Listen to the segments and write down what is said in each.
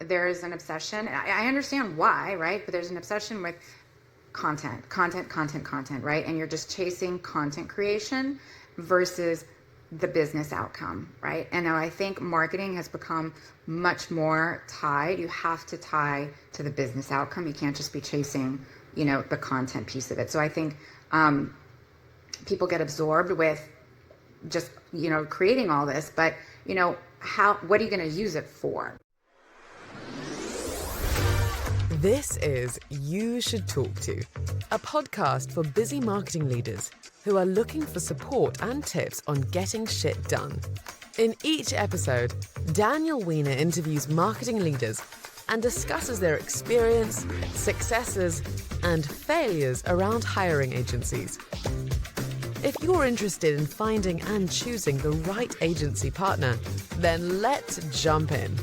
there is an obsession. I understand why, right? But there's an obsession with content, right? And you're just chasing content creation versus the business outcome, right? And now I think marketing has become much more tied. You have to tie to the business outcome. You can't just be chasing, the content piece of it. So I think people get absorbed with just, creating all this, but, what are you going to use it for? This is You Should Talk To, a podcast for busy marketing leaders who are looking for support and tips on getting shit done. In each episode, Daniel Weiner interviews marketing leaders and discusses their experience, successes, and failures around hiring agencies. If you're interested in finding and choosing the right agency partner, then let's jump in.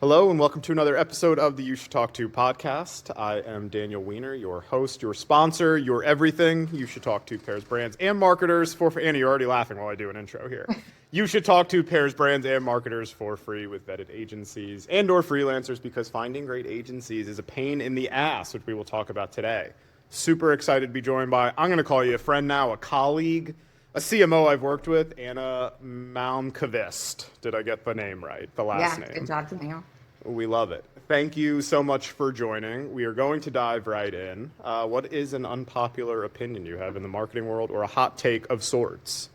Hello and welcome to another episode of the You Should Talk To podcast. I am Daniel Weiner, your host, your sponsor, your everything. You Should Talk To pairs brands and marketers for free. Annie, you're already laughing while I do an intro here. You Should Talk To pairs brands and marketers for free with vetted agencies and or freelancers, because finding great agencies is a pain in the ass, which we will talk about today. Super excited to be joined by, I'm going to call you a friend now, a colleague, a CMO I've worked with, Anna Malmqvist. Did I get the name right, the last name? Yeah, good job, Daniel. We love it. Thank you so much for joining. We are going to dive right in. What is an unpopular opinion you have in the marketing world, or a hot take of sorts?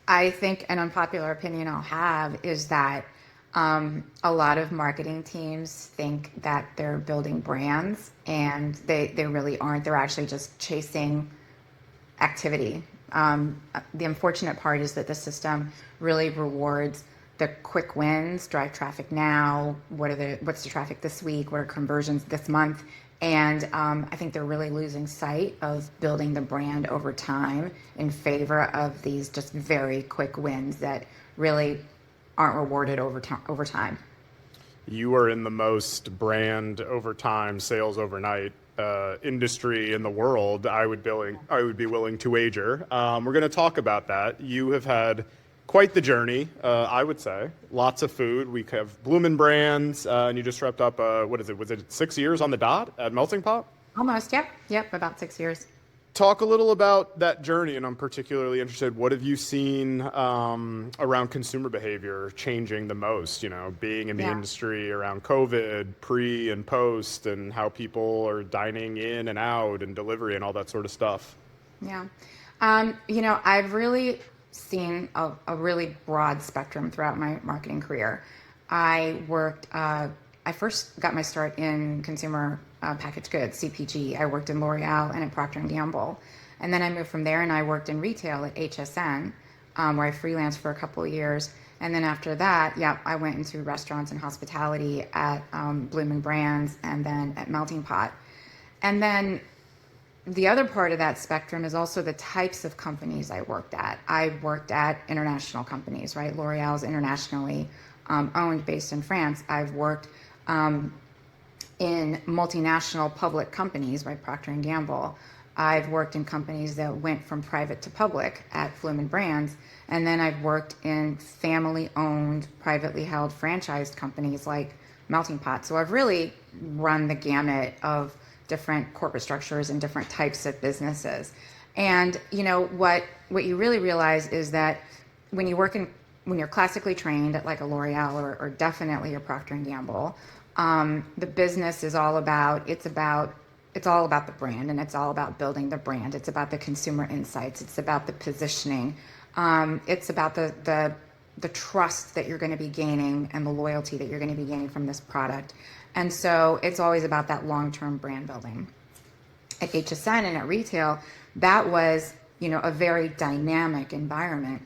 I think an unpopular opinion I'll have is that a lot of marketing teams think that they're building brands, and they really aren't. They're actually just chasing activity. The unfortunate part is that the system really rewards the quick wins, drive traffic now, what's the traffic this week, what are conversions this month, and I think they're really losing sight of building the brand over time in favor of these just very quick wins that really aren't rewarded over time. You are in the most brand over time, sales overnight industry in the world. I would be willing to wager. We're going to talk about that. You have had quite the journey, I would say. Lots of food. We have Bloomin' Brands, and you just wrapped up, was it 6 years on the dot at Melting Pot? Almost, yep, about 6 years. Talk a little about that journey, and I'm particularly interested, what have you seen around consumer behavior changing the most, being in the industry around COVID, pre and post, and how people are dining in and out and delivery and all that sort of stuff? Yeah. I've really seen a really broad spectrum throughout my marketing career. I first got my start in consumer packaged goods, CPG. I worked in L'Oreal and at Procter & Gamble. And then I moved from there and I worked in retail at HSN, where I freelanced for a couple of years. And then after that, I went into restaurants and hospitality at Bloomin' Brands and then at Melting Pot. And then the other part of that spectrum is also the types of companies I worked at. I worked at international companies, right? L'Oreal's internationally owned, based in France. I've worked in multinational public companies, right? Procter & Gamble. I've worked in companies that went from private to public at Bloomin' Brands. And then I've worked in family-owned, privately held franchised companies like Melting Pot. So I've really run the gamut of different corporate structures and different types of businesses. And what you really realize is that when you're classically trained at like a L'Oreal or definitely a Procter & Gamble, the business is all about the brand, and it's all about building the brand. It's about the consumer insights. It's about the positioning. It's about the trust that you're going to be gaining and the loyalty that you're going to be gaining from this product. And so it's always about that long-term brand building. At HSN and at retail, that was, a very dynamic environment.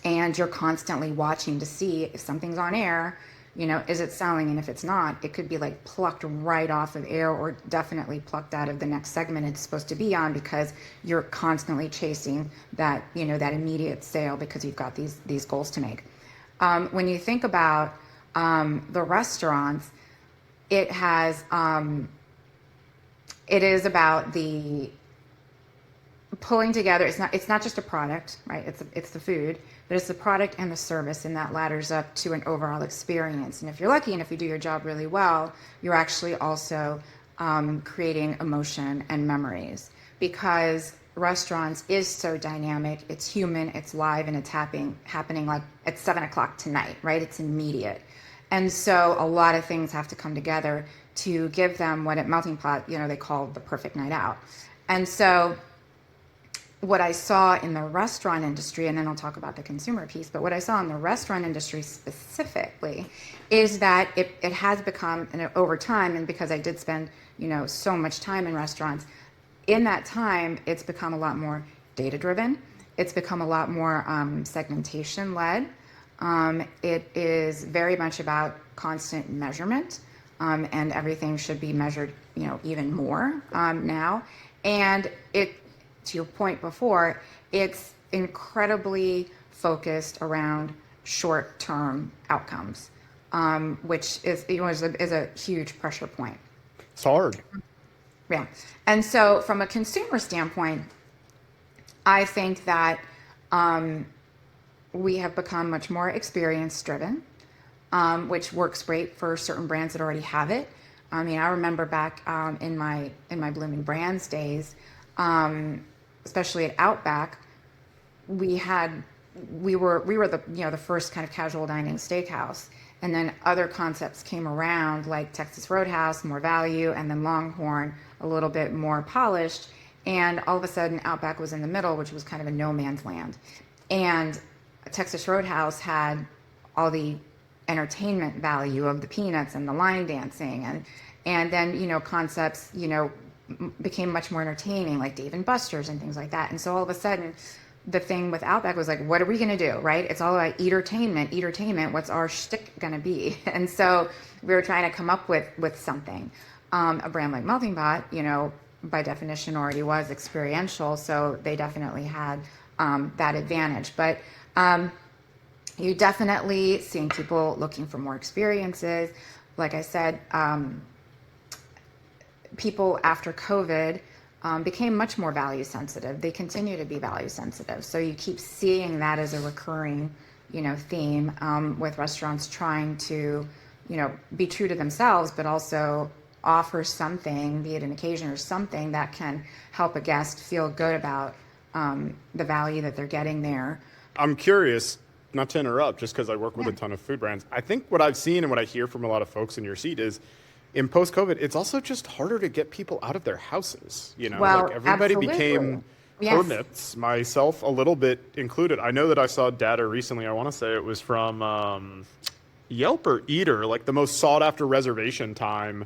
And you're constantly watching to see if something's on air, is it selling? And if it's not, it could be like plucked right off of air or definitely plucked out of the next segment it's supposed to be on, because you're constantly chasing that, that immediate sale because you've got these goals to make. When you think about the restaurants, it is about the pulling together, it's not just a product, right? It's the food, but it's the product and the service, and that ladders up to an overall experience. And if you're lucky and if you do your job really well, you're actually also creating emotion and memories, because restaurants is so dynamic. It's human, it's live, and it's happening like at 7 o'clock tonight, right? It's immediate. And so a lot of things have to come together to give them what at Melting Pot, they call the perfect night out. And so what I saw in the restaurant industry, and then I'll talk about the consumer piece, but what I saw in the restaurant industry specifically is that it has become, and over time, and because I did spend, so much time in restaurants, in that time, it's become a lot more data-driven. It's become a lot more segmentation-led. It is very much about constant measurement, and everything should be measured, even more now. And to your point before, it's incredibly focused around short-term outcomes, which is a huge pressure point. It's hard. Yeah. And so from a consumer standpoint, I think that we have become much more experience-driven, which works great for certain brands that already have it. I mean, I remember back in my Blooming Brands days, especially at Outback, we were the first kind of casual dining steakhouse, and then other concepts came around like Texas Roadhouse, more value, and then Longhorn, a little bit more polished, and all of a sudden Outback was in the middle, which was kind of a no man's land. And Texas Roadhouse had all the entertainment value of the peanuts and the line dancing, and then concepts became much more entertaining, like Dave and Buster's and things like that. And so all of a sudden, the thing with Outback was like, what are we going to do, right? It's all about eatertainment. What's our shtick going to be? And so we were trying to come up with something. A brand like Melting Pot, by definition already was experiential, so they definitely had that advantage. But you definitely seeing people looking for more experiences. Like I said, people after COVID became much more value sensitive. They continue to be value sensitive. So you keep seeing that as a recurring, theme with restaurants trying to, be true to themselves, but also offer something, be it an occasion or something that can help a guest feel good about the value that they're getting there. I'm curious, not to interrupt, just because I work with a ton of food brands. I think what I've seen and what I hear from a lot of folks in your seat is, in post-COVID, it's also just harder to get people out of their houses. Well, like everybody absolutely. became Yes. hermits, myself a little bit included. I know that I saw data recently, I want to say it was from Yelp or Eater, like the most sought after reservation time,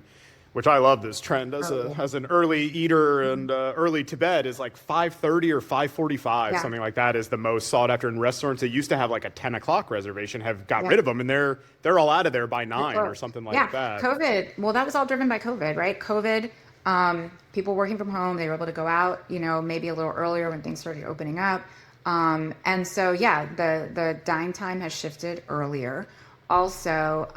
which I love this trend as an early eater and early to bed, is like 5:30 or 5:45, something like that is the most sought after in restaurants. They used to have like a 10 o'clock reservation, have got rid of them, and they're all out of there by 9 or something like that. COVID. Well, that was all driven by COVID, right? COVID, people working from home, they were able to go out, maybe a little earlier when things started opening up. And so, the dine time has shifted earlier. Also,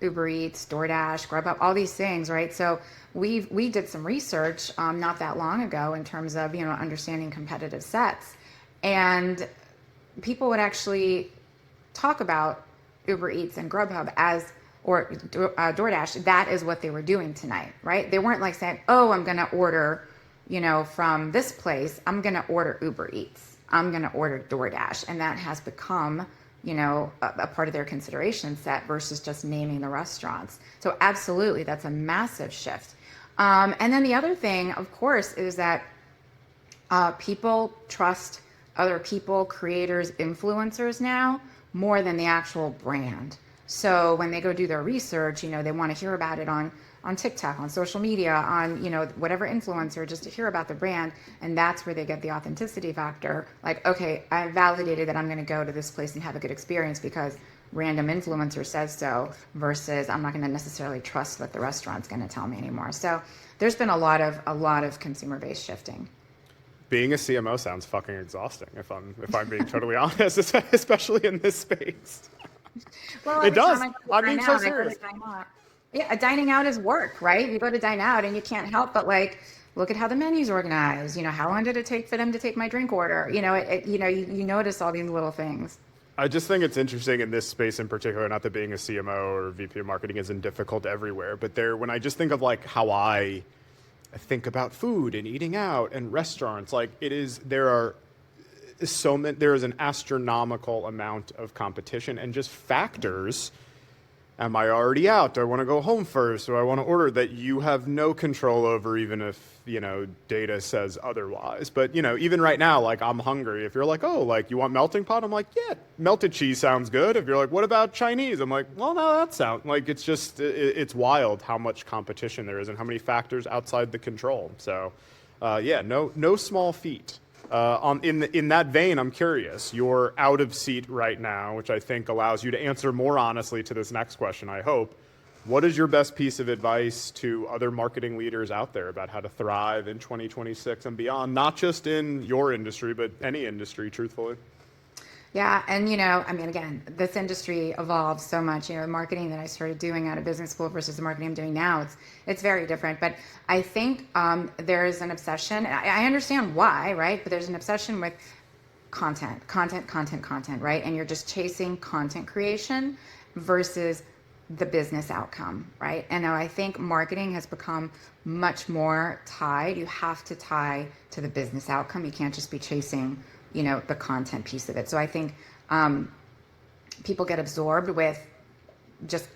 Uber Eats, DoorDash, Grubhub, all these things, right? So we did some research not that long ago in terms of, understanding competitive sets. And people would actually talk about Uber Eats and Grubhub or DoorDash, that is what they were doing tonight, right? They weren't like saying, oh, I'm going to order, from this place. I'm going to order Uber Eats. I'm going to order DoorDash. And that has become a part of their consideration set versus just naming the restaurants. So absolutely, that's a massive shift. And then the other thing, of course, is that people trust other people, creators, influencers now more than the actual brand. So when they go do their research, they want to hear about it on TikTok, on social media, on, whatever influencer, just to hear about the brand. And that's where they get the authenticity factor. Like, okay, I validated that I'm going to go to this place and have a good experience because random influencer says so, versus I'm not going to necessarily trust what the restaurant's going to tell me anymore. So there's been a lot of consumer-based shifting. Being a CMO sounds fucking exhausting, if I'm being totally honest, especially in this space. Well, it does. I'm being so serious. Yeah, dining out is work, right? You go to dine out and you can't help but look at how the menu's organized. How long did it take for them to take my drink order? You notice all these little things. I just think it's interesting in this space in particular, not that being a CMO or VP of marketing isn't difficult everywhere, but when I just think of like how I think about food and eating out and restaurants, like there is an astronomical amount of competition and just factors. Am I already out? Do I want to go home first? Do I want to order, that you have no control over, even if, data says otherwise? But, even right now, like, I'm hungry. If you're like, oh, like, you want melting pot? I'm like, yeah, melted cheese sounds good. If you're like, what about Chinese? I'm like, well, no, that sounds like, it's just, it's wild how much competition there is and how many factors outside the control. So, yeah, no small feat. In that vein, I'm curious, you're out of seat right now, which I think allows you to answer more honestly to this next question, I hope. What is your best piece of advice to other marketing leaders out there about how to thrive in 2026 and beyond, not just in your industry, but any industry, truthfully? Yeah, and again, this industry evolves so much. The marketing that I started doing out of business school versus the marketing I'm doing now, it's very different. But I think there is an obsession. I understand why, right? But there's an obsession with content, right? And you're just chasing content creation versus the business outcome, right? And now I think marketing has become much more tied. You have to tie to the business outcome. You can't just be chasing the content piece of it. So I think people get absorbed with just,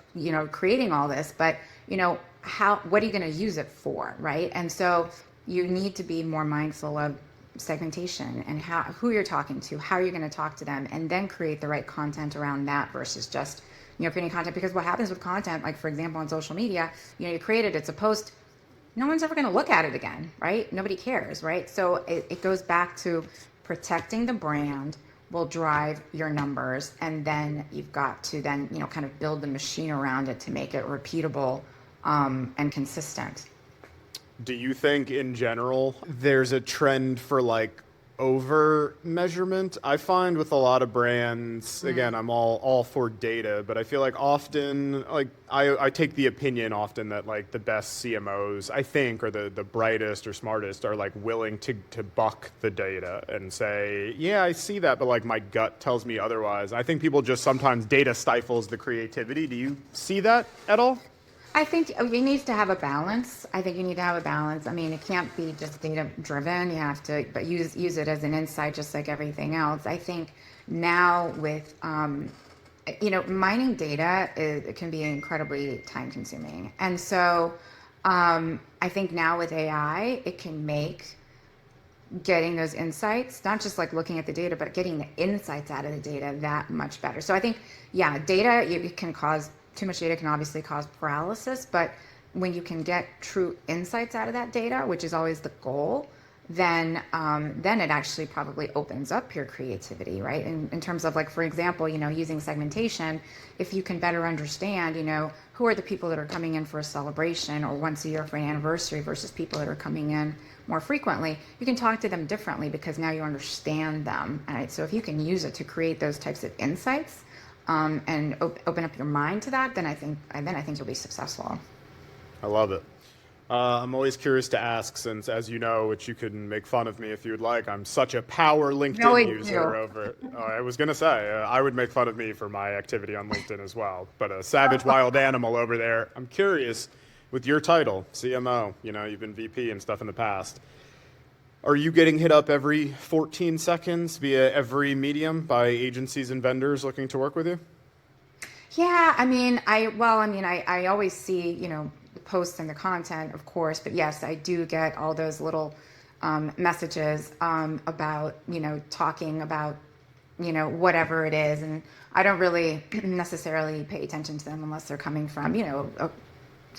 creating all this, but, what are you going to use it for, right? And so you need to be more mindful of segmentation and who you're talking to, how you're going to talk to them, and then create the right content around that versus just, creating content. Because what happens with content, like for example, on social media, you create it, it's a post, no one's ever going to look at it again, right? Nobody cares, right? So it goes back to protecting the brand will drive your numbers, and then you've got to then kind of build the machine around it to make it repeatable and consistent. Do you think in general there's a trend for like over measurement? I find with a lot of brands, again, I'm all for data, but I feel like often, like I take the opinion often that like the best CMOs, I think, or the brightest or smartest are like willing to buck the data and say, yeah, I see that, but like my gut tells me otherwise. I think people just sometimes data stifles the creativity. Do you see that at all? I think you need to have a balance. I mean, it can't be just data driven. You have to, but use it as an insight, just like everything else. I think now with, mining data, it can be incredibly time consuming. And so I think now with AI, it can make getting those insights, not just like looking at the data, but getting the insights out of the data that much better. So I think, yeah, too much data can obviously cause paralysis, but when you can get true insights out of that data, which is always the goal, then it actually probably opens up your creativity, right? In terms of like, for example, using segmentation, if you can better understand, who are the people that are coming in for a celebration or once a year for an anniversary versus people that are coming in more frequently, you can talk to them differently because now you understand them, right? So if you can use it to create those types of insights, and open up your mind to that, then I think you'll be successful. I love it. I'm always curious to ask, since, as you know, which you can make fun of me if you'd like, I'm such a power LinkedIn user over. I was going to say, I would make fun of me for my activity on LinkedIn as well, but a savage wild animal over there. I'm curious, with your title, CMO, you've been VP and stuff in the past. Are you getting hit up every 14 seconds via every medium by agencies and vendors looking to work with you? Yeah, I mean, I always see, the posts and the content, of course, but yes, I do get all those little messages about, talking about, whatever it is. And I don't really necessarily pay attention to them unless they're coming from,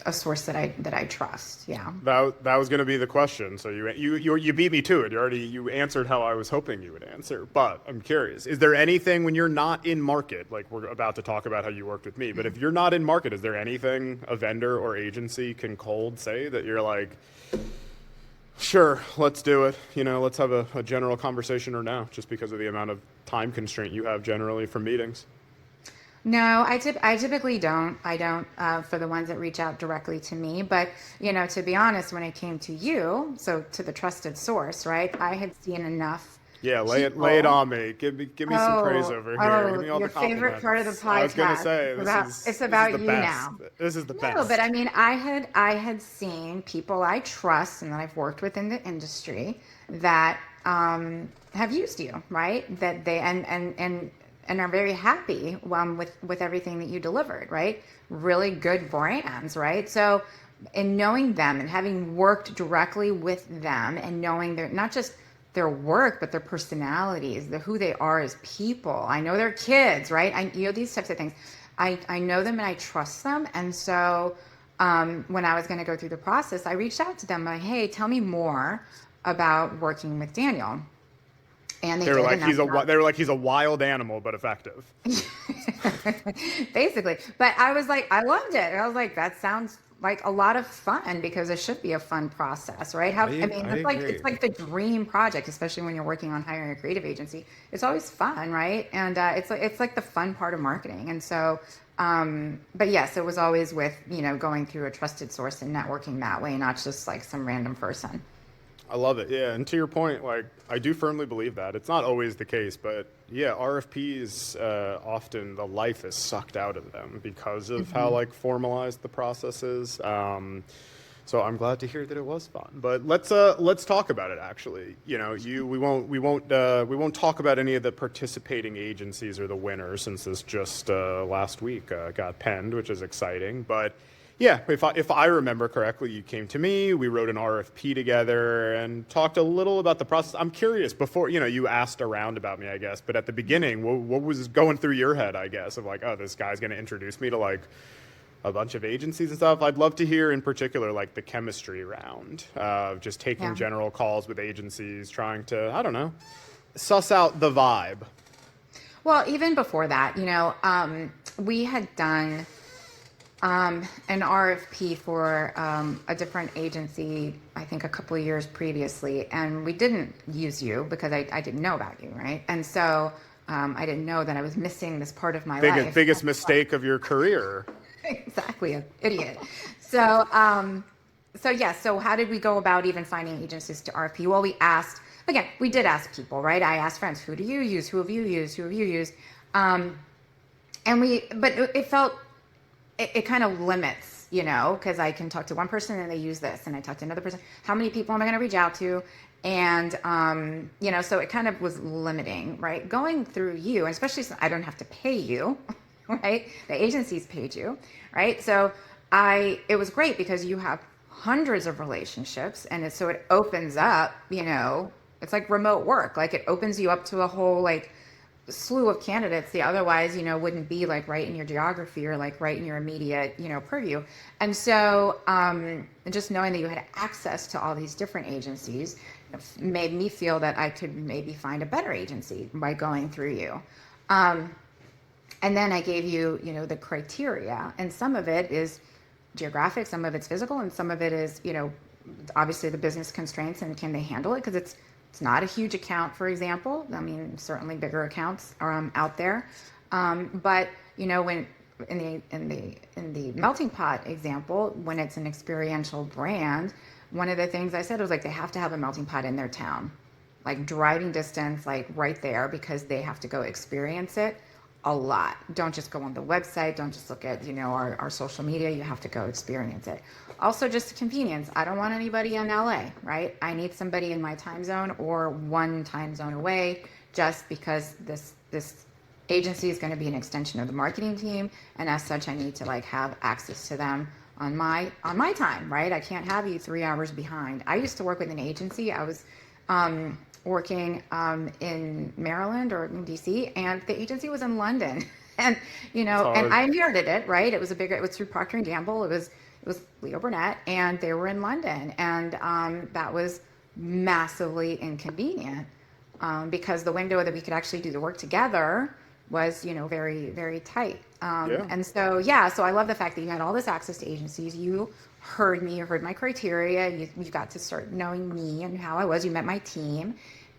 a source that I trust. Yeah. That was going to be the question. So you beat me to it. You answered how I was hoping you would answer. But I'm curious, is there anything when you're not in market, like we're about to talk about how you worked with me, but if you're not in market, is there anything a vendor or agency can cold say that you're like, sure, let's do it. Let's have a general conversation or now, just because of the amount of time constraint you have generally from meetings? No, I typically don't. I don't for the ones that reach out directly to me. But, to be honest, when it came to you, so to the trusted source, right? I had seen enough Yeah, lay it people. on me. Give me some praise over here. Give me all Your the favorite part of the compliments. I was gonna podcast. say It's this is about the you best. now. This is the No, but I best. mean, I had seen people I trust and that I've worked with in the industry that have used you, right? That they and are very happy with everything that you delivered, right? Really good brands, right? So, in knowing them and having worked directly with them and knowing their not just their work, but their personalities, who they are as people. I know their kids, right? These types of things. I know them and I trust them. And so when I was going to go through the process, I reached out to them like, hey, tell me more about working with Daniel. And they They were did, like and that's how. they were like he's a wild animal but effective. Basically. But I was like, I loved it. I was like, that sounds like a lot of fun because it should be a fun process, right? I It's like agree. the dream project, especially when you're working on hiring a creative agency. It's always fun, right? And it's like the fun part of marketing. And so, but yes, it was always with going through a trusted source and networking that way, not just like some random person. I love it. Yeah, and to your point, like I do firmly believe that it's not always the case, but yeah, RFPs often the life is sucked out of them because of how like formalized the process is. So I'm glad to hear that it was fun. But let's talk about it. Actually, we won't talk about any of the participating agencies or the winners since this just last week got penned, which is exciting. But yeah, if I remember correctly, you came to me, we wrote an RFP together and talked a little about the process. I'm curious, before, you asked around about me, I guess, but at the beginning, what was going through your head, I guess, of like, oh, this guy's going to introduce me to like a bunch of agencies and stuff? I'd love to hear in particular, like the chemistry round of just taking Yeah. general calls with agencies, trying to, I don't know, suss out the vibe. Well, even before that, we had done an RFP for a different agency, I think a couple of years previously, and we didn't use you because I didn't know about you, right? And so I didn't know that I was missing this part of my life. Biggest mistake of your career. Exactly, an idiot. So yeah, so how did we go about even finding agencies to RFP? Well, we did ask people, right? I asked friends, who do you use? Who have you used? Who have you used? But it felt, it kind of limits, because I can talk to one person and they use this, and I talk to another person. How many people am I going to reach out to? And, so it kind of was limiting, right? Going through you, and especially since I don't have to pay you, right? The agency's paid you, right? So it was great because you have hundreds of relationships, and so it opens up, it's like remote work. Like it opens you up to a whole like slew of candidates that otherwise, wouldn't be like right in your geography or like right in your immediate, purview. And so just knowing that you had access to all these different agencies made me feel that I could maybe find a better agency by going through you. And then I gave you, the criteria, and some of it is geographic, some of it's physical, and some of it is, obviously the business constraints and can they handle it? Because it's not a huge account, for example. I mean, certainly bigger accounts are out there, but when in the melting pot example, when it's an experiential brand, one of the things I said was like they have to have a melting pot in their town, like driving distance, like right there, because they have to go experience it a lot. Don't just go on the website. Don't just look at, our social media. You have to go experience it. Also, just convenience. I don't want anybody in LA, right? I need somebody in my time zone or one time zone away, just because this agency is going to be an extension of the marketing team, and as such, I need to like have access to them on my time, right? I can't have you 3 hours behind. I used to work with an agency. I was working in Maryland or in DC, and the agency was in London. And and I inherited it, right? It was through Procter and Gamble. It was Leo Burnett, and they were in London, and that was massively inconvenient because the window that we could actually do the work together was very, very tight. Yeah. And so so I love the fact that you had all this access to agencies. You heard me, you heard my criteria, you got to start knowing me and how I was. You met my team,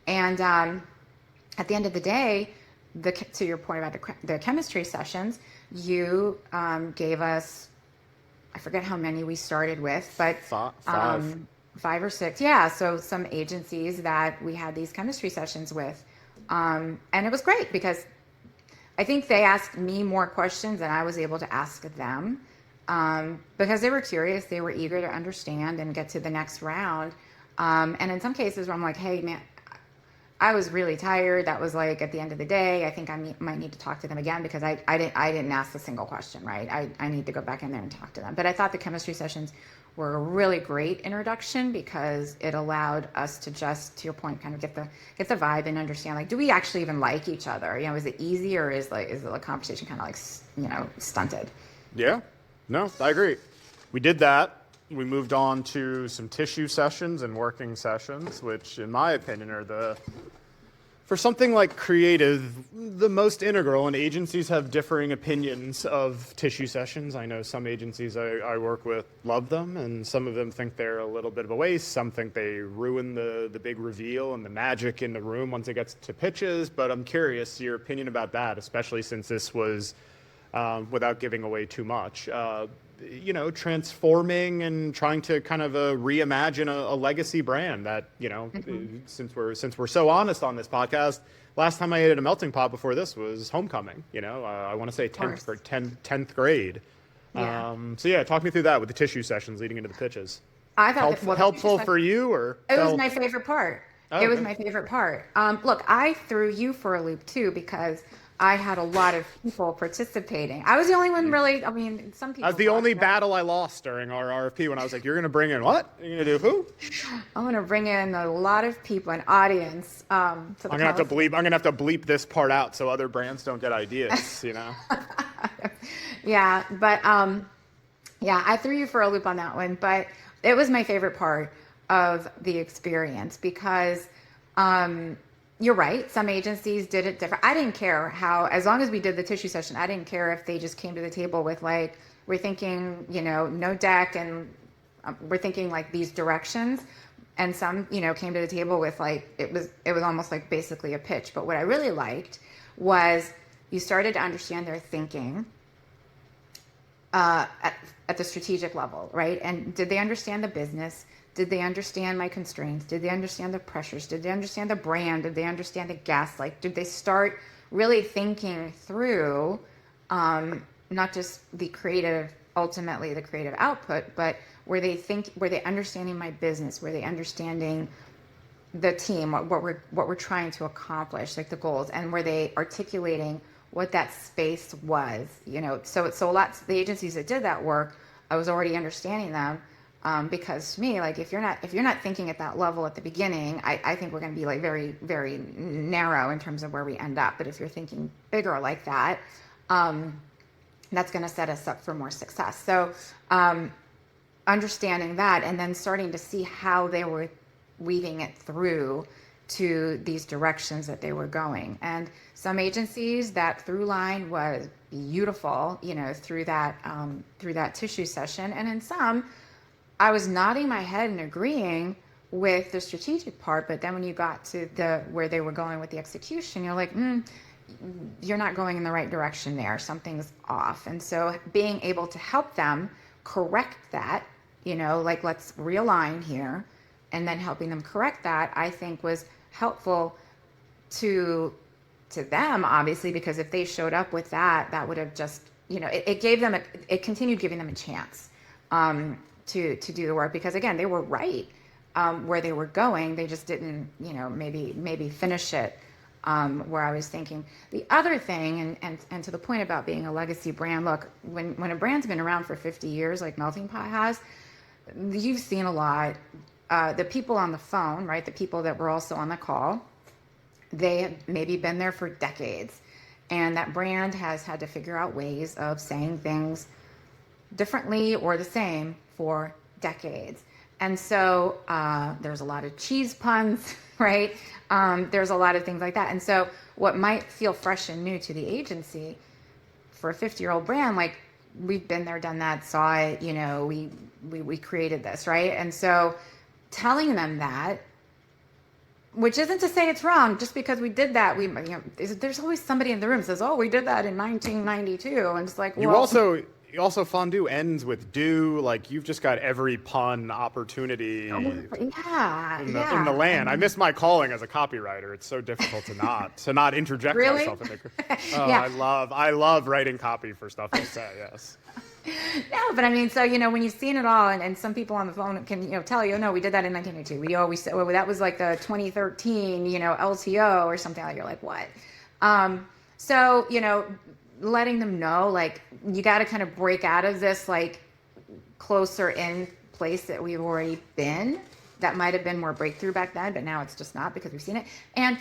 and at the end of the day, to your point about the chemistry sessions, you gave us, I forget how many we started with, but Five. 5 or 6. Yeah. So some agencies that we had these chemistry sessions with. And it was great because I think they asked me more questions than I was able to ask them, because they were curious, they were eager to understand and get to the next round. And in some cases where I'm like, hey, man, I was really tired. That was like at the end of the day. I think might need to talk to them again because I didn't ask a single question, right? I need to go back in there and talk to them. But I thought the chemistry sessions were a really great introduction because it allowed us to just, to your point, kind of get the vibe and understand, like, do we actually even like each other? Is it easy, or is the conversation kind of like, stunted? Yeah, no, I agree. We did that. We moved on to some tissue sessions and working sessions, which in my opinion are for something like creative, the most integral, and agencies have differing opinions of tissue sessions. I know some agencies I work with love them, and some of them think they're a little bit of a waste. Some think they ruin the big reveal and the magic in the room once it gets to pitches, but I'm curious your opinion about that, especially since this was, without giving away too much, transforming and trying to kind of reimagine a legacy brand that, since we're so honest on this podcast, last time I ate at a melting pot before this was homecoming, I want to say 10th grade. Yeah. So yeah, talk me through that with the tissue sessions leading into the pitches. I thought Helpful for you, or? It was my favorite part. Oh, it was okay. my favorite part. Look, I threw you for a loop too because I had a lot of people participating. I was the only one really. I mean, some people. That was the only battle I lost during our RFP when I was like, "You're going to bring in what? You're going to do who?" I'm going to bring in a lot of people, an audience. I'm going to have to bleep. I'm going to have to bleep this part out so other brands don't get ideas. Yeah, but yeah, I threw you for a loop on that one, but it was my favorite part of the experience because. You're right. Some agencies did it different. I didn't care as long as we did the tissue session, I didn't care if they just came to the table with like, we're thinking, no deck, and we're thinking like these directions. And some, came to the table with like, it was almost like basically a pitch. But what I really liked was you started to understand their thinking at the strategic level, right? And did they understand the business? Did they understand my constraints? Did they understand the pressures? Did they understand the brand? Did they understand the gaslight? Did they start really thinking through not just ultimately the creative output, but were they understanding my business? Were they understanding the team, what we're trying to accomplish, like the goals, and were they articulating what that space was? So lots of the agencies that did that work, I was already understanding them. Because to me, like if you're not thinking at that level at the beginning, I think we're going to be like very, very narrow in terms of where we end up. But if you're thinking bigger like that, that's going to set us up for more success. So understanding that and then starting to see how they were weaving it through to these directions that they were going. And some agencies, that through line was beautiful, through that tissue session. And in some, I was nodding my head and agreeing with the strategic part, but then when you got to where they were going with the execution, you're like, you're not going in the right direction there. Something's off. And so being able to help them correct that, like let's realign here, and then helping them correct that, I think was helpful to them, obviously, because if they showed up with that would have just, it continued giving them a chance. To do the work, because again, they were right where they were going. They just didn't, maybe finish it where I was thinking. The other thing, and to the point about being a legacy brand, look, when a brand's been around for 50 years, like Melting Pot has, you've seen a lot. The people on the phone, right? The people that were also on the call, they have maybe been there for decades, and that brand has had to figure out ways of saying things differently or the same for decades. And so there's a lot of cheese puns, right? There's a lot of things like that. And so what might feel fresh and new to the agency, for a 50-year-old brand, like we've been there, done that, saw it, we created this, right? And so telling them that which isn't to say it's wrong. Just because we did that, there's always somebody in the room says, "Oh, we did that in 1992," and it's like, well, You also fondue ends with do. Like you've just got every pun opportunity yeah, in the land. I miss my calling as a copywriter. It's so difficult to not interject Really? myself in the. Oh, Yeah. I love writing copy for stuff like that. Yes. No, but I mean, so, when you've seen it all, and some people on the phone can, tell you, no, we did that in 1992. We always said, well, that was like the 2013, LTO or something like. You're like, what? So, letting them know, like, you got to kind of break out of this, like, closer in place that we've already been. That might have been more breakthrough back then, but now it's just not, because we've seen it. And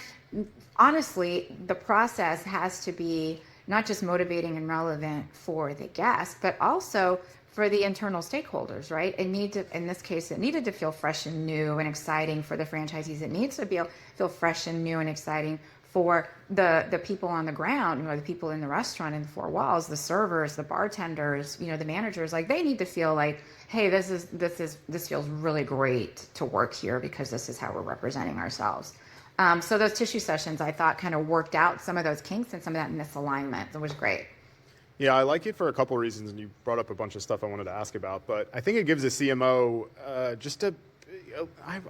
honestly, the process has to be not just motivating and relevant for the guest, but also for the internal stakeholders, right? In this case, it needed to feel fresh and new and exciting for the franchisees. It needs to feel fresh and new and exciting for the people on the ground, the people in the restaurant in the four walls, the servers, the bartenders, the managers. Like, they need to feel like, hey, this feels really great to work here, because this is how we're representing ourselves. So those tissue sessions, I thought, kind of worked out some of those kinks and some of that misalignment. It was great. Yeah, I like it for a couple of reasons, and you brought up a bunch of stuff I wanted to ask about. But I think it gives a CMO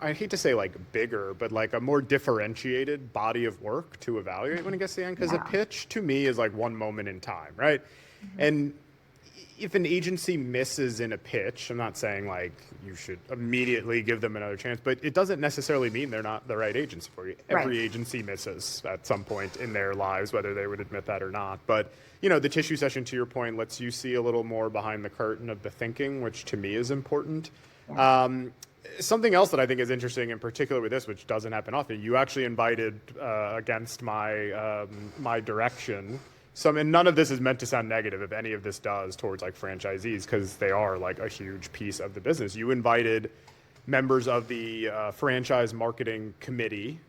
I hate to say like bigger, but like a more differentiated body of work to evaluate when it gets to the end. Because a pitch to me is like one moment in time, right? Mm-hmm. And if an agency misses in a pitch, I'm not saying like you should immediately give them another chance, but it doesn't necessarily mean they're not the right agency for you. Every agency misses at some point in their lives, whether they would admit that or not. But, the tissue session, to your point, lets you see a little more behind the curtain of the thinking, which to me is important. Yeah. Something else that I think is interesting, in particular with this, which doesn't happen often, you actually invited, against my direction, and none of this is meant to sound negative, if any of this does, towards like franchisees, because they are like a huge piece of the business. You invited members of the franchise marketing committee,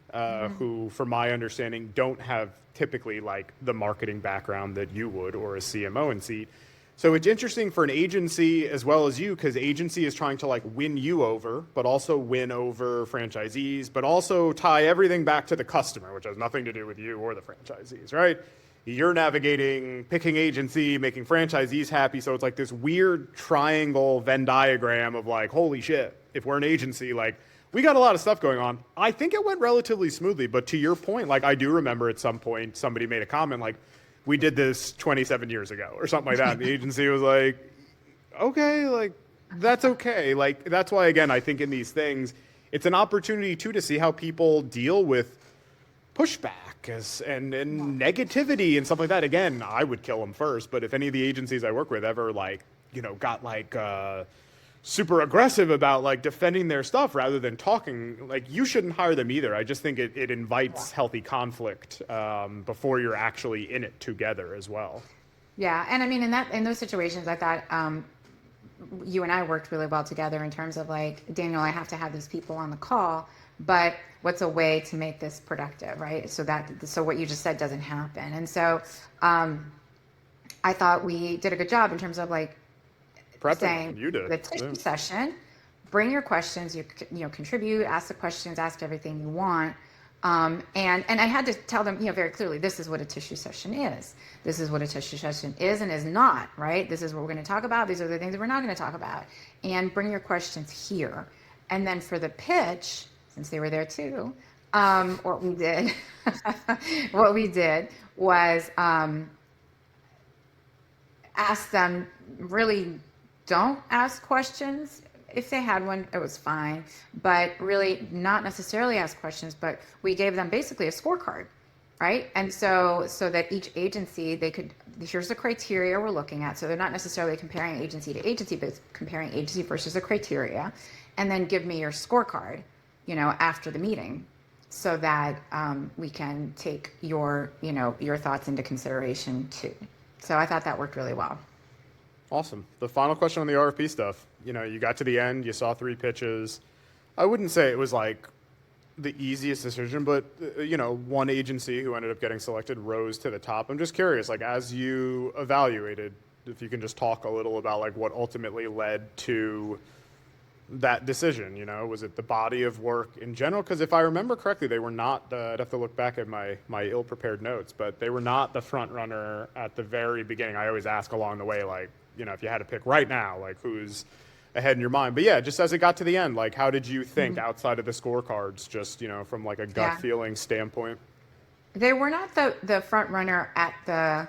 who, from my understanding, don't have typically like the marketing background that you would, or a CMO in seat. So it's interesting for an agency as well as you, because agency is trying to like win you over, but also win over franchisees, but also tie everything back to the customer, which has nothing to do with you or the franchisees, right? You're navigating, picking agency, making franchisees happy. So it's like this weird triangle Venn diagram of like, holy shit, if we're an agency, like we got a lot of stuff going on. I think it went relatively smoothly, but to your point, like I do remember at some point somebody made a comment like, we did this 27 years ago or something like that. And the agency was like, okay, like that's okay. Like that's why, again, I think in these things, it's an opportunity too to see how people deal with pushback and negativity and stuff like that. Again, I would kill them first, but if any of the agencies I work with ever like, got like super aggressive about like defending their stuff rather than talking, like you shouldn't hire them either. I just think it invites healthy conflict before you're actually in it together as well. Yeah, and I mean in those situations, I thought you and I worked really well together in terms of like, Daniel, I have to have these people on the call, but what's a way to make this productive, right? So what you just said doesn't happen. And so I thought we did a good job in terms of like saying you did. The tissue session, bring your questions, you contribute, ask the questions, ask everything you want. And I had to tell them, very clearly, this is what a tissue session is. This is what a tissue session is and is not, right? This is what we're going to talk about. These are the things that we're not going to talk about. And bring your questions here. And then for the pitch, since they were there too, what we did was ask them, really don't ask questions. If they had one, it was fine, but really not necessarily ask questions, but we gave them basically a scorecard, right? And so that each agency, here's the criteria we're looking at. So they're not necessarily comparing agency to agency, but comparing agency versus the criteria, and then give me your scorecard, after the meeting, so that we can take your thoughts into consideration too. So I thought that worked really well. Awesome. The final question on the RFP stuff. You got to the end, you saw 3 pitches. I wouldn't say it was like the easiest decision, but one agency who ended up getting selected rose to the top. I'm just curious, like as you evaluated, if you can just talk a little about like what ultimately led to that decision? You know, was it the body of work in general? Because if I remember correctly, they were not I'd have to look back at my ill-prepared notes, but they were not the front runner at the very beginning. I always ask along the way, like, you know, if you had to pick right now, like, who's ahead in your mind? But yeah, just as it got to the end, like, how did you think outside of the scorecards, just, you know, from like a gut feeling standpoint? They were not the front runner at the,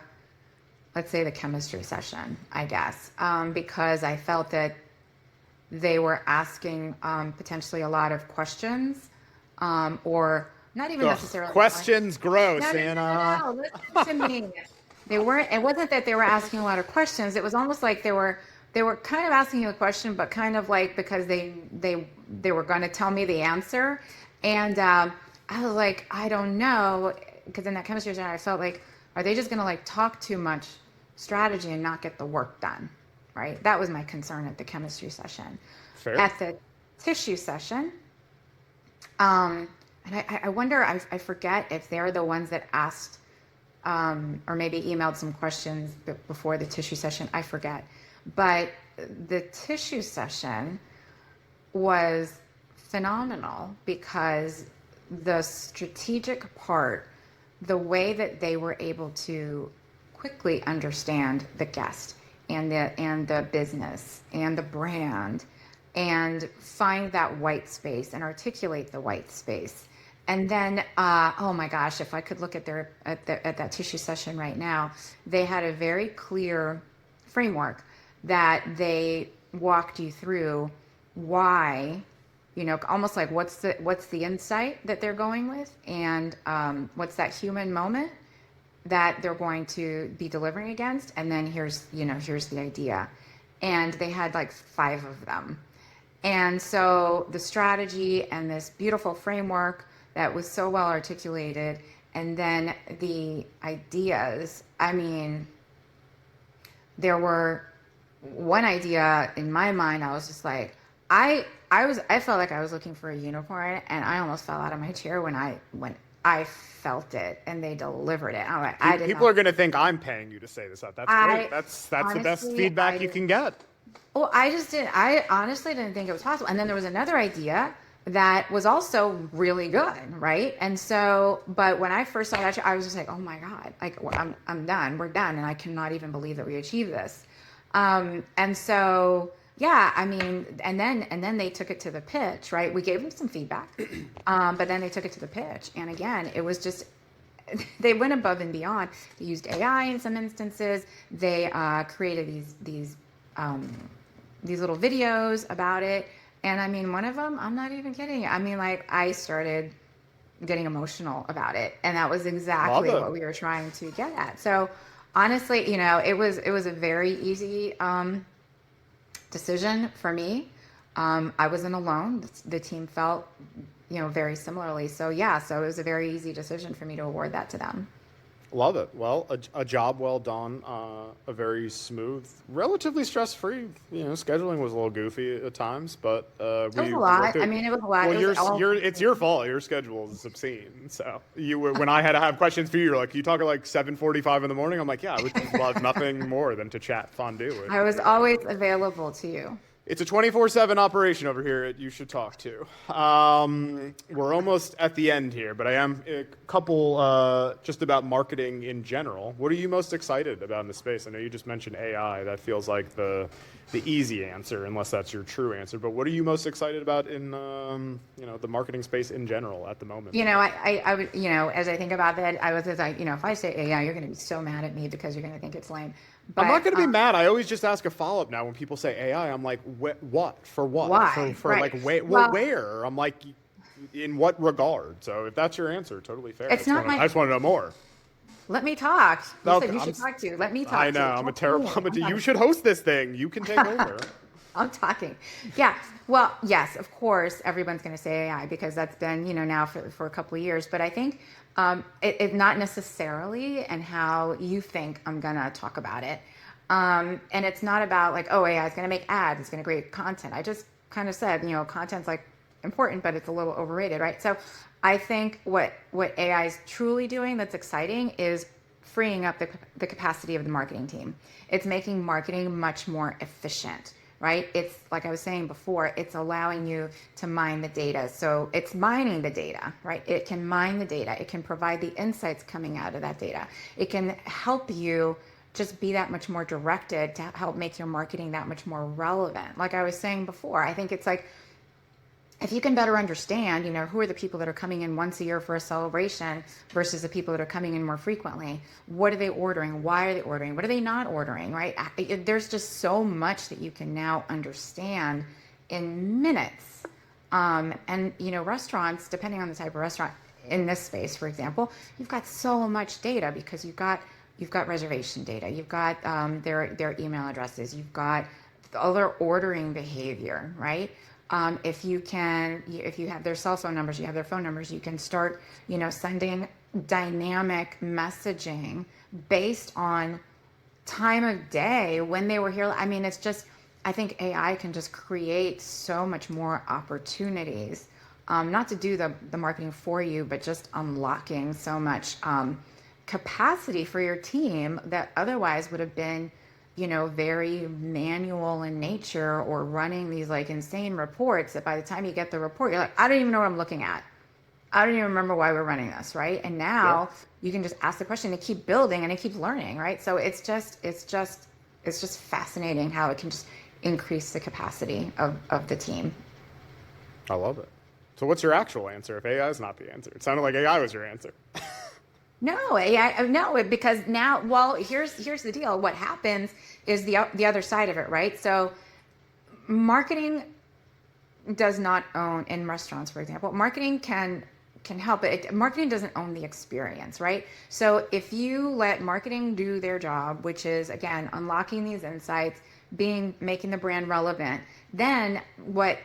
let's say, the chemistry session, I guess, because I felt that they were asking potentially a lot of questions, or not even necessarily questions. Gross, no, Anna. no, listen to me. They weren't. It wasn't that they were asking a lot of questions. It was almost like they were kind of asking you a question, but kind of like because they were going to tell me the answer, and I was like, I don't know, because in that chemistry session, I felt like, are they just going to like talk too much strategy and not get the work done? Right? That was my concern at the chemistry session. Fair. At the tissue session, and I wonder, I forget if they're the ones that asked, or maybe emailed some questions before the tissue session. I forget. But the tissue session was phenomenal because the strategic part, the way that they were able to quickly understand the guest and the business and the brand and find that white space and articulate the white space. And then, oh my gosh, if I could look at that tissue session right now, they had a very clear framework that they walked you through why, you know, almost like what's the insight that they're going with, and what's that human moment that they're going to be delivering against, and then here's the idea. And they had like 5 of them. And so the strategy and this beautiful framework that was so well articulated, and then the ideas, I mean, there were one idea in my mind, I was just like, I felt like I was looking for a unicorn, and I almost fell out of my chair when I felt it and they delivered it. I'm like, People are going to think I'm paying you to say this up. That's great. That's honestly, the best feedback you can get. Well, I honestly didn't think it was possible. And then there was another idea that was also really good, right? And so, but when I first saw that, I was just like, oh my God, like I'm done. We're done. And I cannot even believe that we achieved this. And so, yeah, I mean, and then they took it to the pitch, right? We gave them some feedback, but then they took it to the pitch. And again, it was just, they went above and beyond. They used AI in some instances. They created these little videos about it. And I mean, one of them, I'm not even kidding. I mean, like, I started getting emotional about it. And that was exactly what we were trying to get at. So honestly, you know, it was a very easy decision for me. I wasn't alone. The team felt, you know, very similarly. So yeah, so it was a very easy decision for me to award that to them. Love it. Well, a job well done, a very smooth, relatively stress-free. You know, scheduling was a little goofy at times, but it was a lot. I mean, it was a lot. Well, it's your fault. Your schedule is obscene. So when I had to have questions for you, you're like, you talk at like 7:45 in the morning. I'm like, yeah, I would love nothing more than to chat fondue. I was always available to you. It's a 24/7 operation over here at You Should Talk To. We're almost at the end here, but I am a couple just about marketing in general. What are you most excited about in the space? I know you just mentioned AI. That feels like the easy answer, unless that's your true answer. But what are you most excited about in the marketing space in general at the moment? You know, I would, you know, as I think about that, I was like, you know, if I say AI, you're going to be so mad at me because you're going to think it's lame. But, I'm not going to be mad. I always just ask a follow-up now when people say AI. I'm like, what? For what? Why? For right. like, where? I'm like, in what regard? So if that's your answer, totally fair. It's not I just want to know more. Let me talk. You should talk to. Let me talk. I know. You should host this thing. You can take over. I'm talking. Yeah. Well, yes, of course, everyone's going to say AI because that's been, you know, now for a couple of years. But I think it not necessarily and how you think I'm going to talk about it. And it's not about like, oh, AI is going to make ads. It's going to create content. I just kind of said, you know, content's like important, but it's a little overrated, right? So I think what AI is truly doing that's exciting is freeing up the capacity of the marketing team. It's making marketing much more efficient, right? It's like I was saying before, it's allowing you to mine the data. So it's mining the data, right? It can mine the data. It can provide the insights coming out of that data. It can help you just be that much more directed to help make your marketing that much more relevant. Like I was saying before, I think it's like, if you can better understand, who are the people that are coming in once a year for a celebration versus the people that are coming in more frequently, what are they ordering? Why are they ordering? What are they not ordering, right? There's just so much that you can now understand in minutes. Restaurants, depending on the type of restaurant in this space, for example, you've got so much data because you've got reservation data, you've got their email addresses, you've got all their ordering behavior, right? If you have their cell phone numbers, you have their phone numbers, you can start, sending dynamic messaging based on time of day when they were here. I mean, I think AI can just create so much more opportunities, not to do the marketing for you, but just unlocking so much capacity for your team that otherwise would have been very manual in nature, or running these like insane reports that by the time you get the report, you're like, I don't even know what I'm looking at. I don't even remember why we're running this, right? And now you can just ask the question and keep building and it keeps learning, right? So it's just fascinating how it can just increase the capacity of the team. I love it. So what's your actual answer if AI is not the answer? It sounded like AI was your answer. No, because now, well, here's the deal. What happens is the other side of it, right? So marketing does not own, in restaurants, for example, marketing can help it. Marketing doesn't own the experience, right? So if you let marketing do their job, which is, again, unlocking these insights, making the brand relevant, then what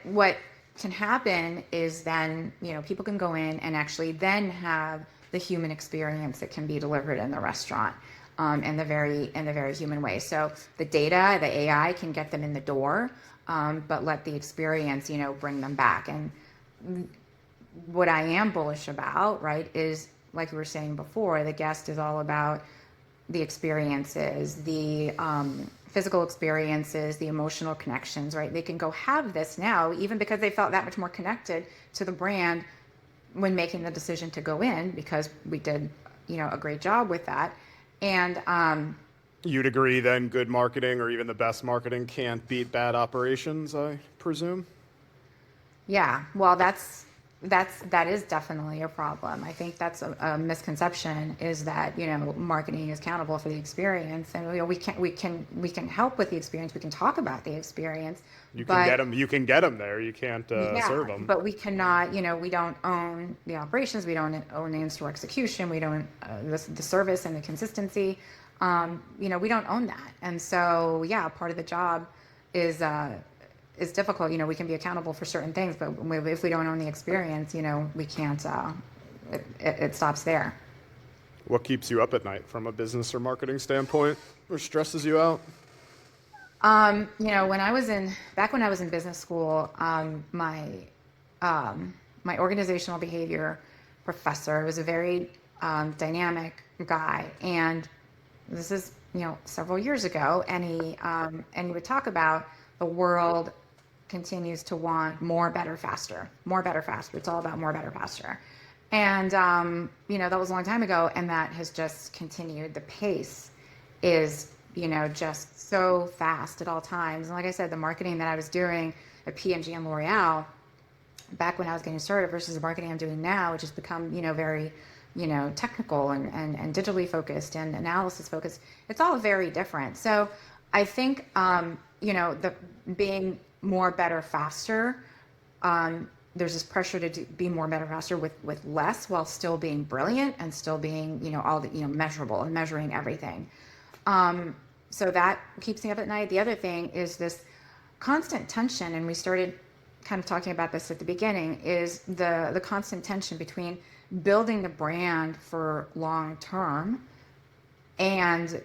can happen is then, people can go in and actually then have the human experience that can be delivered in the restaurant, in the very human way. So the data, the AI can get them in the door, but let the experience, bring them back. And what I am bullish about, right, is, like we were saying before, the guest is all about the experiences, the physical experiences, the emotional connections, right? They can go have this now, even because they felt that much more connected to the brand when making the decision to go in, because we did, a great job with that. And You'd agree then good marketing, or even the best marketing, can't beat bad operations, I presume? yeah, well, that is definitely a problem. I think that's a misconception, is that, marketing is accountable for the experience, and we can help with the experience. We can talk about the experience. You can get them there. You can't serve them. But we cannot, we don't own the operations. We don't own the in-store execution. We don't the service and the consistency. We don't own that. And so, part of the job is difficult. We can be accountable for certain things, but if we don't own the experience, we can't. It stops there. What keeps you up at night from a business or marketing standpoint, or stresses you out? When I was in business school, my organizational behavior professor was a very dynamic guy, and this is several years ago, and he would talk about the world continues to want more, better, faster, more, better, faster. It's all about more, better, faster. And, that was a long time ago, and that has just continued. The pace is, just so fast at all times. And like I said, the marketing that I was doing at P&G and L'Oreal back when I was getting started versus the marketing I'm doing now, which has become, very, technical and digitally focused and analysis focused. It's all very different. So I think, the being more, better, faster, there's this pressure to be more, better, faster with less, while still being brilliant and still being, all the, measurable and measuring everything. So that keeps me up at night. The other thing is this constant tension, and we started kind of talking about this at the beginning, is the constant tension between building the brand for long term and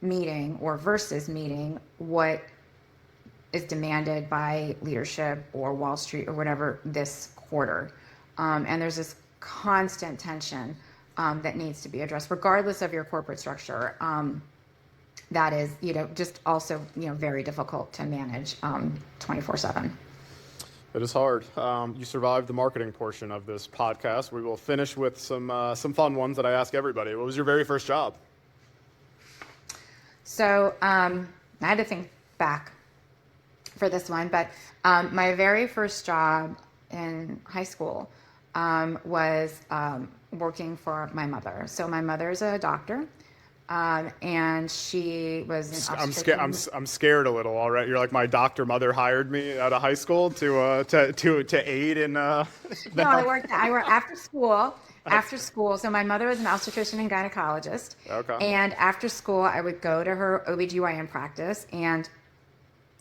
meeting what is demanded by leadership or Wall Street or whatever this quarter. And there's this constant tension that needs to be addressed, regardless of your corporate structure. that is, just also, very difficult to manage 24/7. It is hard. You survived the marketing portion of this podcast. We will finish with some fun ones that I ask everybody. What was your very first job? So I had to think back for this one, but my very first job in high school was working for my mother. So my mother is a doctor, and she was an I'm scared a little already. You're like, my doctor mother hired me out of high school to aid in. No, I worked after school. After school, so my mother was an obstetrician and gynecologist. Okay. And after school, I would go to her OBGYN practice and,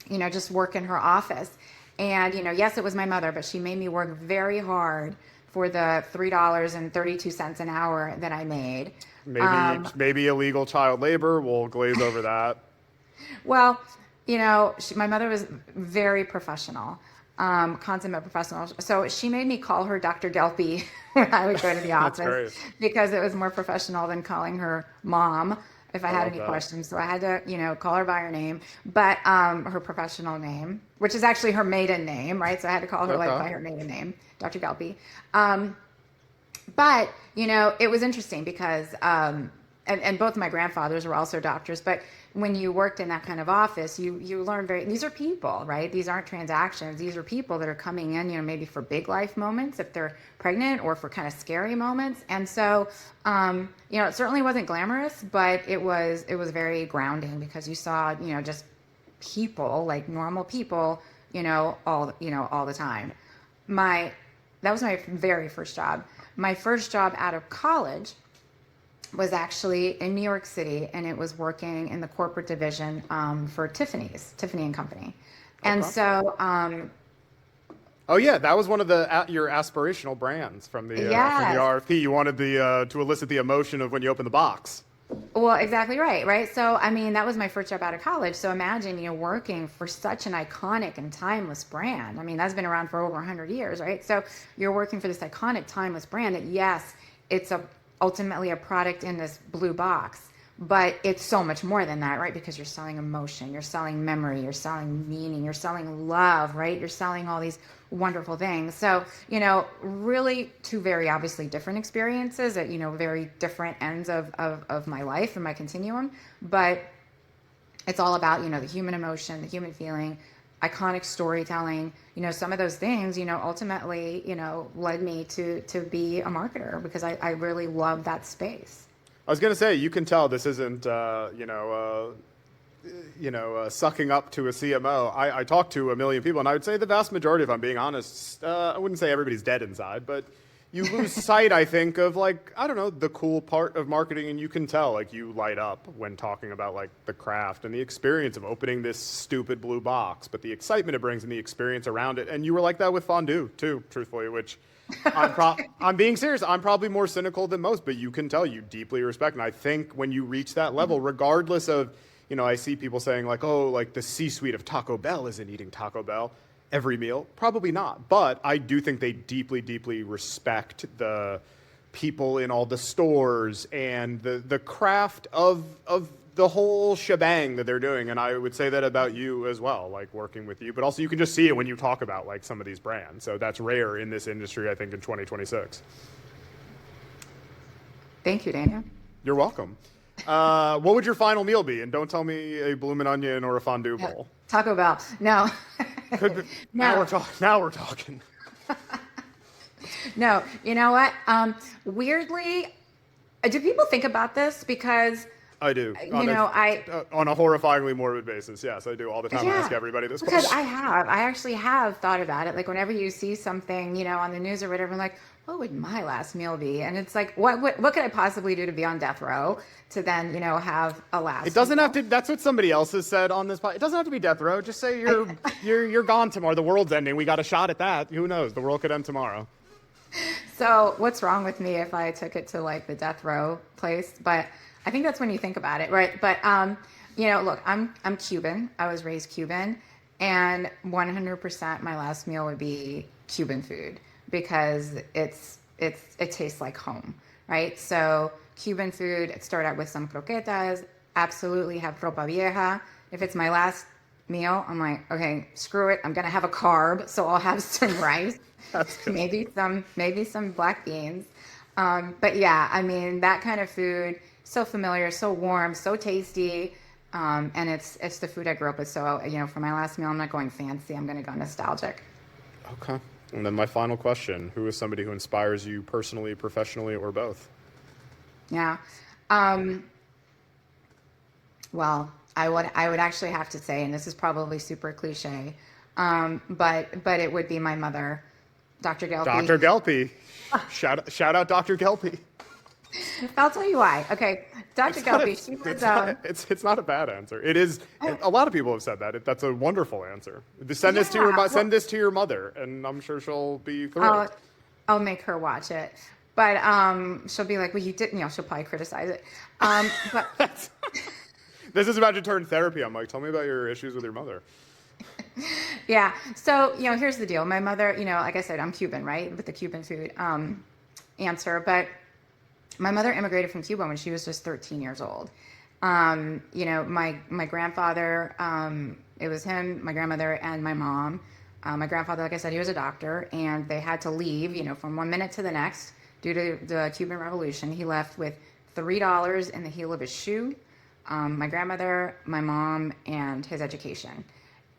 just work in her office. And, yes, it was my mother, but she made me work very hard for the $3.32 an hour that I made. Maybe illegal child labor. We'll glaze over that. Well, my mother was very professional. Consummate professional. So she made me call her Dr. Gelpi when I would go to the office because it was more professional than calling her mom if I had any questions. So I had to, call her by her name, but her professional name, which is actually her maiden name, right? So I had to call her by her maiden name, Dr. Gelpi. But, it was interesting because, and both of my grandfathers were also doctors, but when you worked in that kind of office, you learn these are people, right? These aren't transactions. These are people that are coming in, maybe for big life moments if they're pregnant or for kind of scary moments. And so, it certainly wasn't glamorous, but it was very grounding because you saw, just people, like normal people, all the time. That was my very first job. My first job out of college was actually in New York City, and it was working in the corporate division for Tiffany and Company. And so, oh yeah, that was one of your aspirational brands from the RFP. You wanted to elicit the emotion of when you open the box. Well, exactly right. So, that was my first job out of college. So imagine, working for such an iconic and timeless brand. That's been around for over 100 years, right? So you're working for this iconic, timeless brand that, yes, it's ultimately a product in this blue box, but it's so much more than that, right? Because you're selling emotion, you're selling memory, you're selling meaning, you're selling love, right? You're selling all these wonderful things. So, really two very obviously different experiences at, very different ends of my life and my continuum, but it's all about, the human emotion, the human feeling, iconic storytelling, some of those things, ultimately, led me to be a marketer because I really love that space. I was going to say, you can tell this isn't, sucking up to a CMO. I talk to a million people, and I would say the vast majority, if I'm being honest, I wouldn't say everybody's dead inside, but you lose sight, I think, of the cool part of marketing, and you can tell, you light up when talking about the craft and the experience of opening this stupid blue box, but the excitement it brings and the experience around it. And you were like that with fondue too, truthfully, which I'm being serious. I'm probably more cynical than most, but you can tell you deeply respect. And I think when you reach that level, regardless of, I see people saying the C-suite of Taco Bell isn't eating Taco Bell every meal. Probably not. But I do think they deeply, deeply respect the people in all the stores and the craft of the whole shebang that they're doing. And I would say that about you as well, working with you. But also you can just see it when you talk about some of these brands. So that's rare in this industry, I think, in 2026. Thank you, Daniel. You're welcome. What would your final meal be? And don't tell me a bloomin' onion or a fondue bowl. Taco Bell. No. No. Now we're talking. No. You know what? Weirdly, do people think about this? Because I do. On a horrifyingly morbid basis. Yes, I do all the time. I ask everybody this question. Because I actually have thought about it. Whenever you see something, on the news or whatever, I'm like, what would my last meal be? And it's like, what could I possibly do to be on death row to then, have a last It doesn't meal? have to. That's what somebody else has said on this podcast. It doesn't have to be death row. Just say you're gone tomorrow. The world's ending. We got a shot at that. Who knows? The world could end tomorrow. So what's wrong with me if I took it to the death row place? But I think that's when you think about it, right? But look, I'm Cuban. I was raised Cuban, and 100% my last meal would be Cuban food because it tastes like home, right? So Cuban food, it started out with some croquetas, absolutely have ropa vieja. If it's my last meal, I'm like, okay, screw it. I'm going to have a carb. So I'll have some rice, That's good. maybe some black beans. But yeah, I mean, that kind of food, so familiar, so warm, so tasty. And it's the food I grew up with. So, for my last meal, I'm not going fancy. I'm going to go nostalgic. Okay. And then my final question, who is somebody who inspires you personally, professionally, or both? Yeah. Well, I would actually have to say, and this is probably super cliche, but it would be my mother, Dr. Gelpi. Dr. Gelpi. Shout out Dr. Gelpi. I'll tell you why. Okay, Dr. Gelpi. It's not a bad answer. It is. A lot of people have said that. That's a wonderful answer. Send this to your mother, and I'm sure she'll be thrilled. I'll make her watch it, but she'll be like, "Well, you didn't." She'll probably criticize it. But this is about to turn therapy. I'm like, tell me about your issues with your mother. Yeah. So here's the deal. My mother, like I said, I'm Cuban, right, with the Cuban food answer, but my mother immigrated from Cuba when she was just 13 years old. My grandfather, it was him, my grandmother, and my mom. My grandfather, like I said, he was a doctor, and they had to leave, from one minute to the next due to the Cuban Revolution. He left with $3 in the heel of his shoe, my grandmother, my mom, and his education.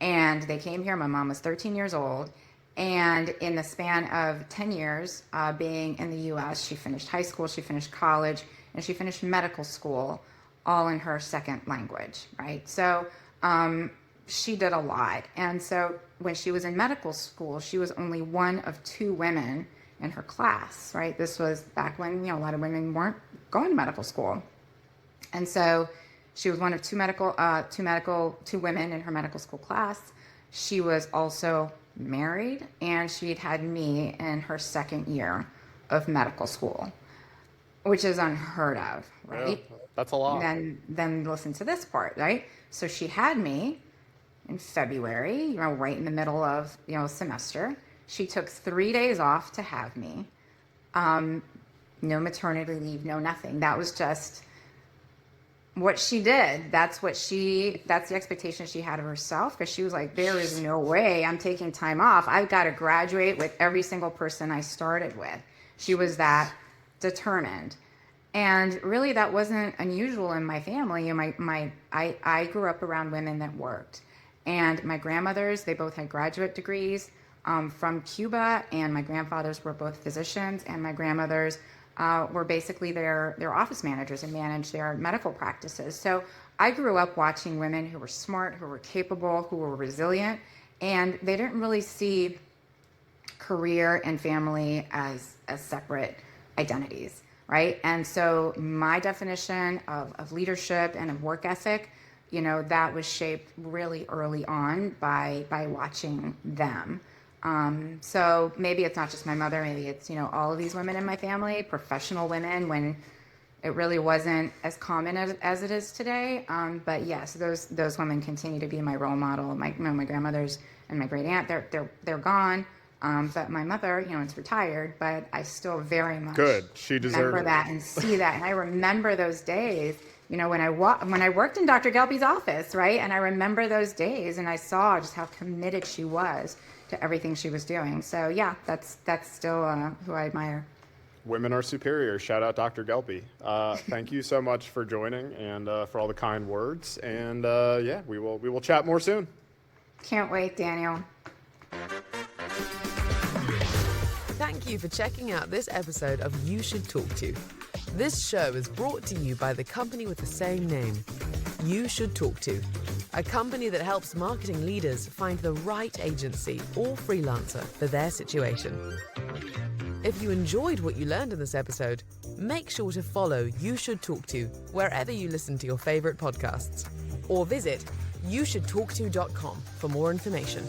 And they came here. My mom was 13 years old. And in the span of 10 years being in the U.S., she finished high school, she finished college, and she finished medical school, all in her second language, right? So she did a lot. And so when she was in medical school, she was only one of 2 women in her class, right? This was back when, a lot of women weren't going to medical school. And so she was one of 2 women in her medical school class. She was also married, and she'd had me in her second year of medical school, which is unheard of, right? Yeah, that's a lot. And then listen to this part, right? So she had me in February, right in the middle of, semester. She took 3 days off to have me. No maternity leave, no nothing. That was just what she did. That's the expectation she had of herself, because she was like, there is no way I'm taking time off. I've got to graduate with every single person I started with. She was that determined. And really, that wasn't unusual in my family. I grew up around women that worked. And my grandmothers, they both had graduate degrees from Cuba, and my grandfathers were both physicians, and my grandmothers were basically their office managers and managed their medical practices. So I grew up watching women who were smart, who were capable, who were resilient, and they didn't really see career and family as separate identities, right? And so my definition of leadership and of work ethic, that was shaped really early on by watching them. So maybe it's not just my mother, maybe it's, all of these women in my family, professional women, when it really wasn't as common as it is today. But yes, those women continue to be my role model. My grandmothers and my great aunt, they're gone. But my mother, is retired, but I still very much She deserved remember that and see that. And I remember those days, when I worked in Dr. Gelpi's office, right? And I remember those days, and I saw just how committed she was to everything she was doing. So yeah, that's still who I admire. Women are superior. Shout out Dr. Gelpi. Thank you so much for joining and for all the kind words. And we will chat more soon. Can't wait, Daniel. Thank you for checking out this episode of You Should Talk To. This show is brought to you by the company with the same name, You Should Talk To, a company that helps marketing leaders find the right agency or freelancer for their situation. If you enjoyed what you learned in this episode, make sure to follow You Should Talk To wherever you listen to your favorite podcasts, or visit YouShouldTalkTo.com for more information.